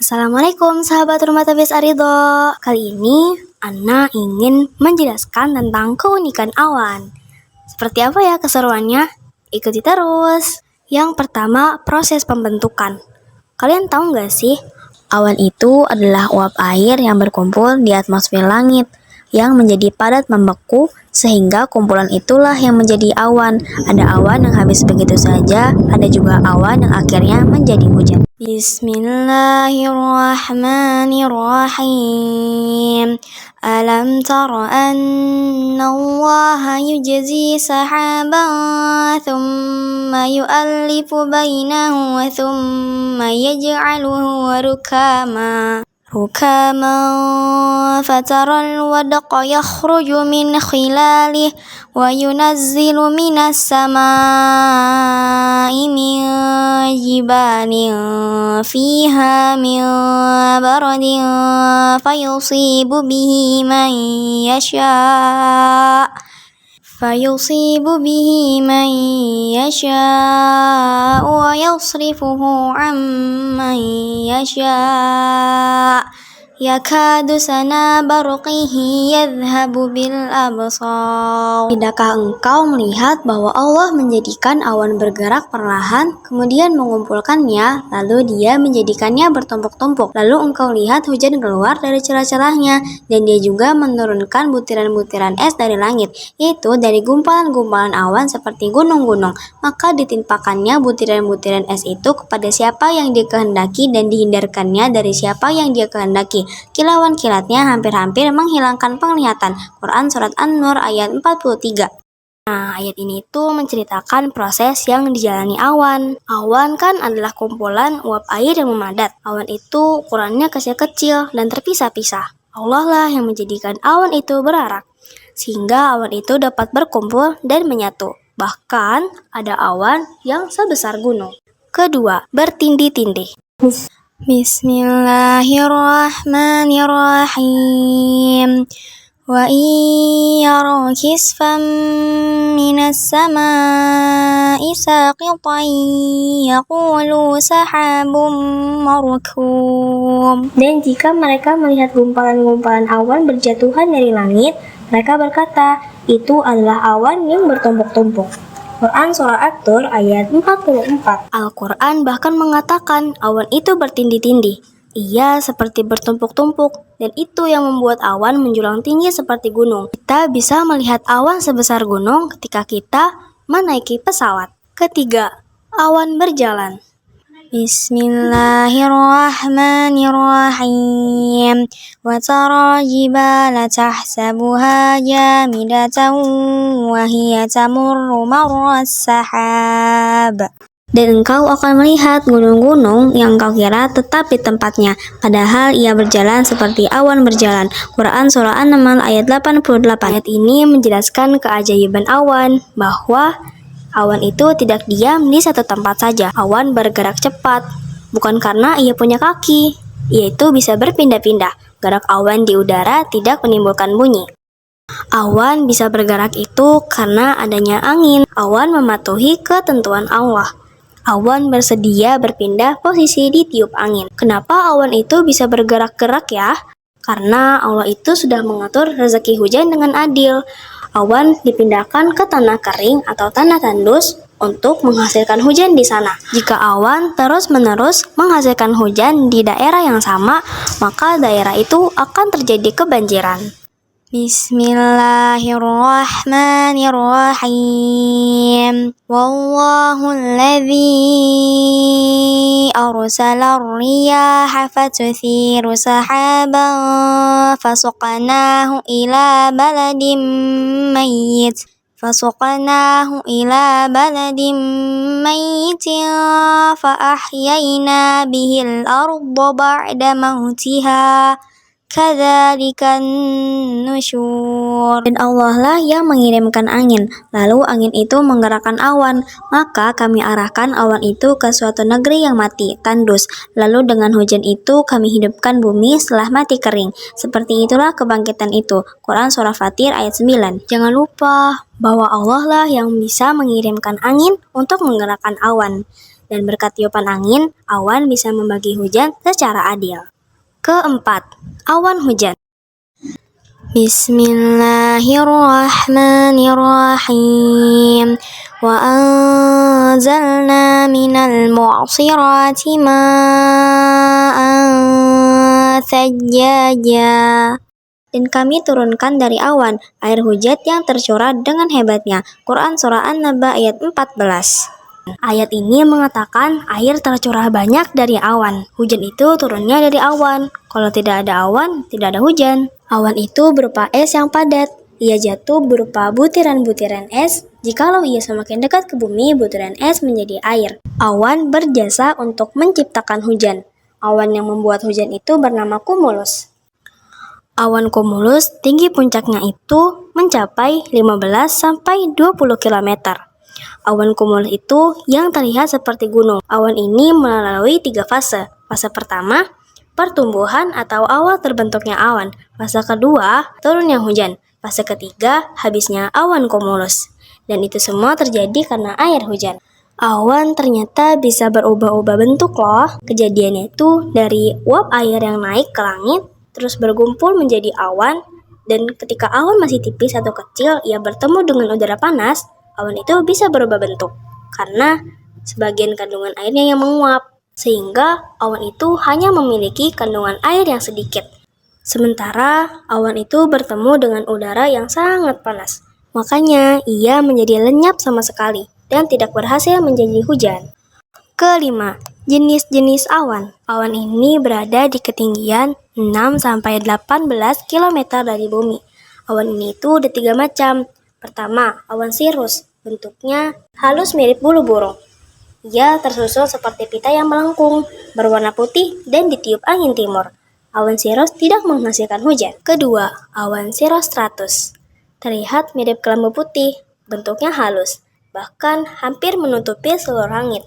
Assalamualaikum sahabat Rumah Tafis Aridho. Kali ini Ana ingin menjelaskan tentang keunikan awan. Seperti apa ya keseruannya? Ikuti terus. Yang pertama, proses pembentukan. Kalian tahu nggak sih? Awan itu adalah uap air yang berkumpul di atmosfer langit yang menjadi padat membeku sehingga kumpulan itulah yang menjadi awan. Ada awan yang habis begitu saja, ada juga awan yang akhirnya menjadi hujan. Bismillahirrahmanirrahim. Alam tara anna Allah yujzi sahaban thumma yu'allifu bainahu wa thumma yaj'aluhu rukama فترى الودق يخرج من خلاله وينزل من السماء من جبال فيها من برد فيصيب به من يشاء ويصرفه عن من يشاء yakadu sana barqihi yadhhabu bil absar. Tidakkah engkau melihat bahwa Allah menjadikan awan bergerak perlahan, kemudian mengumpulkannya, lalu dia menjadikannya bertumpuk-tumpuk. Lalu engkau lihat hujan keluar dari celah-celahnya, dan dia juga menurunkan butiran-butiran es dari langit, yaitu dari gumpalan-gumpalan awan seperti gunung-gunung. Maka ditimpakannya butiran-butiran es itu kepada siapa yang dia kehendaki dan dihindarkannya dari siapa yang dia kehendaki. Kilauan kilatnya hampir-hampir menghilangkan penglihatan. Quran Surat An-Nur ayat 43. Nah, ayat ini tuh menceritakan proses yang dijalani awan. Awan kan adalah kumpulan uap air yang memadat. Awan itu ukurannya kecil-kecil dan terpisah-pisah. Allah lah yang menjadikan awan itu berarak, sehingga awan itu dapat berkumpul dan menyatu. Bahkan ada awan yang sebesar gunung. Kedua, bertindih-tindih. Bismillahirrahmanirrahim. Wa iyaraw kisfan minas samaa'i saqitan yaqulu sahabun markum. Dan jika mereka melihat gumpalan-gumpalan awan berjatuhan dari langit, mereka berkata, itu adalah awan yang bertumpuk-tumpuk. Quran Surah At-Tur ayat 44. Al-Quran bahkan mengatakan awan itu bertindih-tindih. Ia seperti bertumpuk-tumpuk, dan itu yang membuat awan menjulang tinggi seperti gunung. Kita bisa melihat awan sebesar gunung ketika kita menaiki pesawat. Ketiga, awan berjalan. Bismillahirrahmanirrahim. Wa tara jibala tahsabuha jamidatan wa hiya tamurru marras sahab. Dan engkau akan melihat gunung-gunung yang engkau kira tetap di tempatnya, padahal ia berjalan seperti awan berjalan. Quran Surah An-Naml ayat 88. Ayat ini menjelaskan keajaiban awan, bahwa awan itu tidak diam di satu tempat saja. Awan bergerak cepat, bukan karena ia punya kaki. Ia itu bisa berpindah-pindah. Gerak awan di udara tidak menimbulkan bunyi. Awan bisa bergerak itu karena adanya angin. Awan mematuhi ketentuan Allah. Awan bersedia berpindah posisi di tiup angin. Kenapa awan itu bisa bergerak-gerak ya? Karena Allah itu sudah mengatur rezeki hujan dengan adil. Awan dipindahkan ke tanah kering atau tanah tandus untuk menghasilkan hujan di sana. Jika awan terus-menerus menghasilkan hujan di daerah yang sama, maka daerah itu akan terjadi kebanjiran. Bismillahirrahmanirrahim. Wallahu alladhi arsala ar-riyaha fatuthiru sahaban fasuqnahu ila baladin mayyit fa ahyayna bihil arda ba'da mautiha kadzalikan nusyur. Dan Allah lah yang mengirimkan angin, lalu angin itu menggerakkan awan, maka kami arahkan awan itu ke suatu negeri yang mati, tandus. Lalu dengan hujan itu kami hidupkan bumi setelah mati kering. Seperti itulah kebangkitan itu. Quran Surah Fatir ayat 9. Jangan lupa bahwa Allah lah yang bisa mengirimkan angin untuk menggerakkan awan. Dan berkat tiupan angin, awan bisa membagi hujan secara adil. Keempat, awan hujan. Bismillahirrahmanirrahim. Wa anzalna minal mu'sirati ma'an thajjaja. Dan kami turunkan dari awan air hujan yang tercurah dengan hebatnya. Quran Surah An-Naba ayat 14. Ayat ini mengatakan air tercurah banyak dari awan. Hujan itu turunnya dari awan. Kalau tidak ada awan, tidak ada hujan. Awan itu berupa es yang padat. Ia jatuh berupa butiran-butiran es. Jikalau ia semakin dekat ke bumi, butiran es menjadi air. Awan berjasa untuk menciptakan hujan. Awan yang membuat hujan itu bernama cumulus. Awan cumulus tinggi puncaknya itu mencapai 15-20 km. Awan cumulus itu yang terlihat seperti gunung. Awan ini melalui 3 fase. Fase pertama, pertumbuhan atau awal terbentuknya awan. Fase kedua, turunnya hujan. Fase ketiga, habisnya awan cumulus. Dan itu semua terjadi karena air hujan. Awan ternyata bisa berubah-ubah bentuk loh. Kejadiannya itu dari uap air yang naik ke langit, terus berkumpul menjadi awan, dan ketika awan masih tipis atau kecil, ia bertemu dengan udara panas, awan itu bisa berubah bentuk, karena sebagian kandungan airnya yang menguap, sehingga awan itu hanya memiliki kandungan air yang sedikit. Sementara awan itu bertemu dengan udara yang sangat panas, makanya ia menjadi lenyap sama sekali, dan tidak berhasil menjadi hujan. Kelima, jenis-jenis awan. Awan ini berada di ketinggian 6-18 km dari bumi. Awan ini itu ada 3 macam. Pertama, awan sirus. Bentuknya halus mirip bulu burung. Ia tersusun seperti pita yang melengkung, berwarna putih dan ditiup angin timur. Awan sirus tidak menghasilkan hujan. Kedua, awan cirrostratus. Terlihat mirip kelambu putih, bentuknya halus, bahkan hampir menutupi seluruh langit.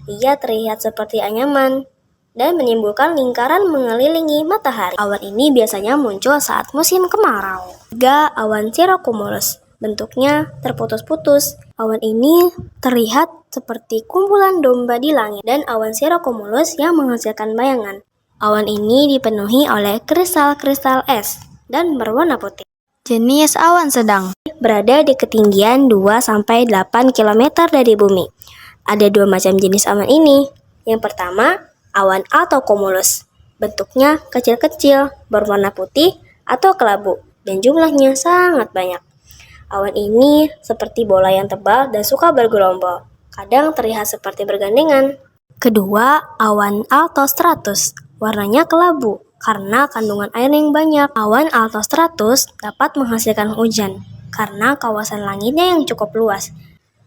Ia terlihat seperti anyaman dan menimbulkan lingkaran mengelilingi matahari. Awan ini biasanya muncul saat musim kemarau. 3. Awan cirrocumulus. Bentuknya terputus-putus. Awan ini terlihat seperti kumpulan domba di langit, dan awan cirrocumulus yang menghasilkan bayangan. Awan ini dipenuhi oleh kristal-kristal es dan berwarna putih. Jenis awan sedang berada di ketinggian 2-8 km dari bumi. Ada 2 macam jenis awan ini. Yang pertama, awan altocumulus. Bentuknya kecil-kecil, berwarna putih atau kelabu, dan jumlahnya sangat banyak. Awan ini seperti bola yang tebal dan suka bergerombol. Kadang terlihat seperti bergandengan. Kedua, awan altostratus. Warnanya kelabu karena kandungan air yang banyak. Awan altostratus dapat menghasilkan hujan karena kawasan langitnya yang cukup luas.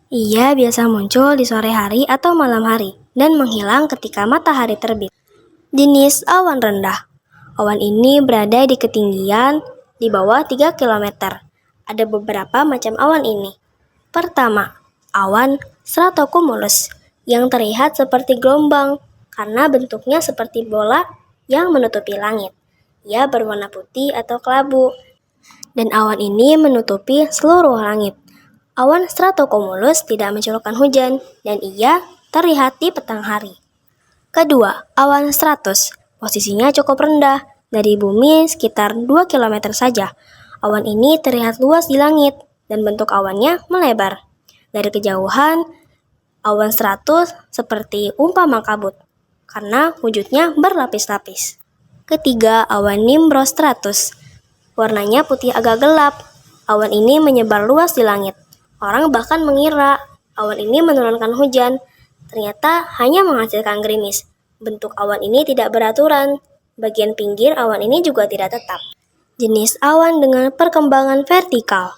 Ia biasa muncul di sore hari atau malam hari dan menghilang ketika matahari terbit. Jenis awan rendah. Awan ini berada di ketinggian di bawah 3 km. Ada beberapa macam awan ini. Pertama, awan stratocumulus yang terlihat seperti gelombang karena bentuknya seperti bola yang menutupi langit. Ia berwarna putih atau kelabu, dan awan ini menutupi seluruh langit. Awan stratocumulus tidak mencurahkan hujan, dan ia terlihat di petang hari. Kedua, awan stratus. Posisinya cukup rendah, dari bumi sekitar 2 km saja. Awan ini terlihat luas di langit, dan bentuk awannya melebar. Dari kejauhan, awan stratus seperti umpama kabut, karena wujudnya berlapis-lapis. Ketiga, awan nimbostratus. Warnanya putih agak gelap. Awan ini menyebar luas di langit. Orang bahkan mengira awan ini menurunkan hujan. Ternyata hanya menghasilkan gerimis. Bentuk awan ini tidak beraturan. Bagian pinggir awan ini juga tidak tetap. Jenis awan dengan perkembangan vertikal.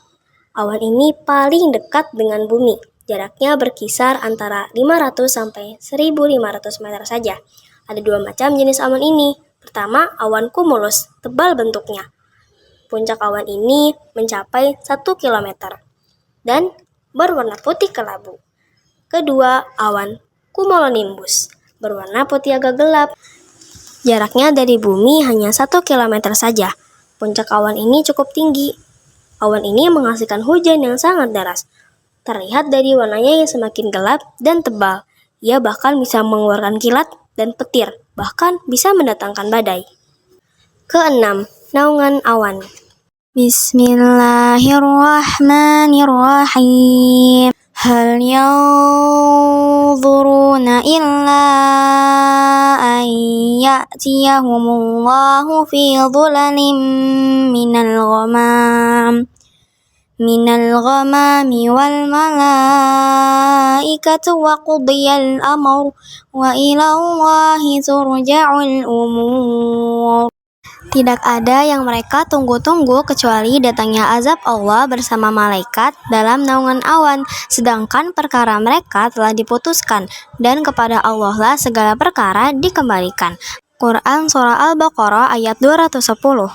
Awan ini paling dekat dengan bumi. Jaraknya berkisar antara 500 sampai 1.500 meter saja. Ada 2 macam jenis awan ini. Pertama, awan cumulus, tebal bentuknya. Puncak awan ini mencapai 1 km. Dan berwarna putih kelabu. Kedua, awan cumulonimbus, berwarna putih agak gelap. Jaraknya dari bumi hanya 1 km saja. Puncak awan ini cukup tinggi. Awan ini menghasilkan hujan yang sangat deras. Terlihat dari warnanya yang semakin gelap dan tebal. Ia bahkan bisa mengeluarkan kilat dan petir, bahkan bisa mendatangkan badai. Keenam, naungan awan. Bismillahirrahmanirrahim. Hal yanzuruna illa an ya'tiyahumullahu fi dhulalin minal ghamami wal malaikatu wa qudiyal amr wa ilallahi turja'ul umur. Tidak ada yang mereka tunggu-tunggu kecuali datangnya azab Allah bersama malaikat dalam naungan awan, sedangkan perkara mereka telah diputuskan, dan kepada Allah lah segala perkara dikembalikan. Quran Surah Al-Baqarah ayat 210.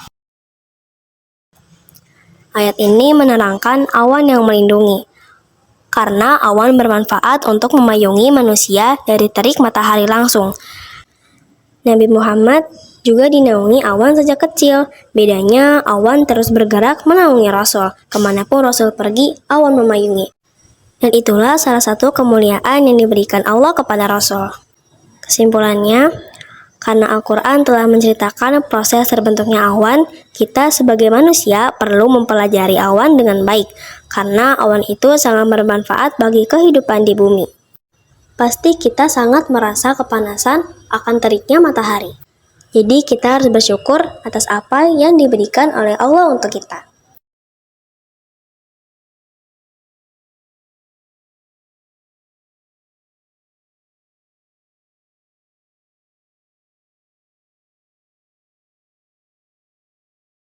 Ayat ini menerangkan awan yang melindungi, karena awan bermanfaat untuk memayungi manusia dari terik matahari langsung. Nabi Muhammad juga dinaungi awan sejak kecil. Bedanya, awan terus bergerak menaungi Rasul. Kemanapun Rasul pergi, awan memayungi. Dan itulah salah satu kemuliaan yang diberikan Allah kepada Rasul. Kesimpulannya, karena Al-Quran telah menceritakan proses terbentuknya awan, kita sebagai manusia perlu mempelajari awan dengan baik, karena awan itu sangat bermanfaat bagi kehidupan di bumi. Pasti kita sangat merasa kepanasan akan teriknya matahari. Jadi kita harus bersyukur atas apa yang diberikan oleh Allah untuk kita.